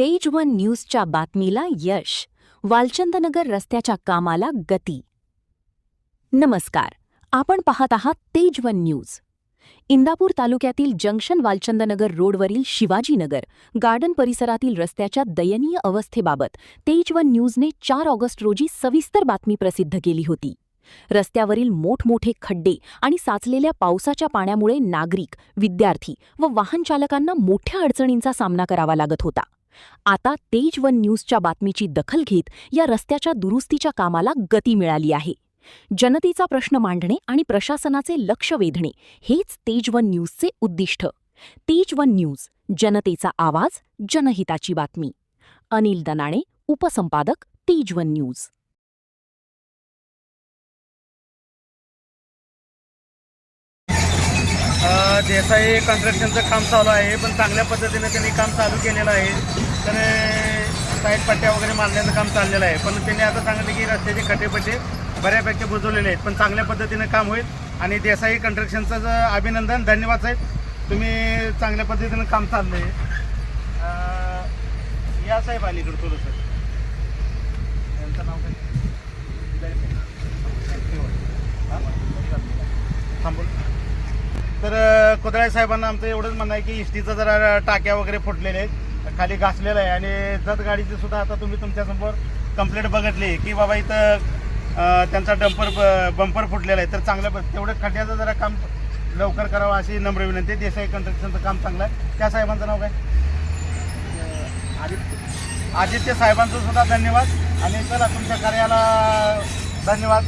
तेज1 न्यूजच्या बातमीला यश. वालचंदनगर रस्त्याच्या कामाला गती. नमस्कार, आपण पाहत आहात तेज1 न्यूज. इंदापूर तालुक्यातील जंक्शन वालचंदनगर रोडवरील शिवाजीनगर गार्डन परिसरातील रस्त्याच्या दयनीय अवस्थेबाबत तेज1 न्यूजने 4 ऑगस्ट रोजी सविस्तर बातमी प्रसिद्ध केली होती. रस्त्यावरील मोठमोठे खड्डे आणि साचलेल्या पावसाच्या पाण्यामुळे नागरिक, विद्यार्थी व वाहनचालकांना मोठ्या अडचणींचा सामना करावा लागत होता. आता तेज1 न्यूजच्या बातमीची दखल घेत या रस्त्याच्या दुरुस्तीच्या कामाला गती मिळाली आहे. जनतेचा प्रश्न मांडणे आणि प्रशासनाचे लक्ष वेधणे हेच तेज1 न्यूजचे उद्दिष्ट. तेज1 न्यूज, जनतेचा आवाज, जनहिताची बातमी. अनिल दनाणे, उपसंपादक, तेज1 न्यूज. देसाई कन्स्ट्रक्शनचं काम चालू आहे, पण चांगल्या पद्धतीने त्यांनी काम चालू केलेलं आहे. त्याने साईड पट्ट्या वगैरे मारण्याचं काम चाललेलं आहे, पण त्यांनी आता सांगितलं की रस्त्याचे खड्डेपट्टे बऱ्यापैकी बुजवलेले आहेत, पण चांगल्या पद्धतीने काम होईल. आणि देसाई कन्स्ट्रक्शनचं अभिनंदन, धन्यवाद साहेब, तुम्ही चांगल्या पद्धतीनं काम चाललं आहे. या साहेब अलीकडं थोडंसं यांचं नाव काय थांबून. तर कोदळे साहेबांना आमचं एवढंच म्हणणं आहे की इष्टीचं जरा टाक्या वगैरे फुटलेले आहेत, खाली घासलेलं आहे. आणि जत गाडीची सुद्धा आता तुम्ही तुमच्यासमोर कंप्लेंट बघितली की बाबा इथं त्यांचा बंपर फुटलेला आहे. तर चांगलं तेवढं खड्ड्याचं जरा काम लवकर करावं अशी नम्र विनंती. देसाई कन्स्ट्रक्शनचं काम चांगलं आहे. त्या साहेबांचं नाव काय? आदित्य साहेबांचं सुद्धा धन्यवाद. आणि चला तुमच्या कार्याला धन्यवाद.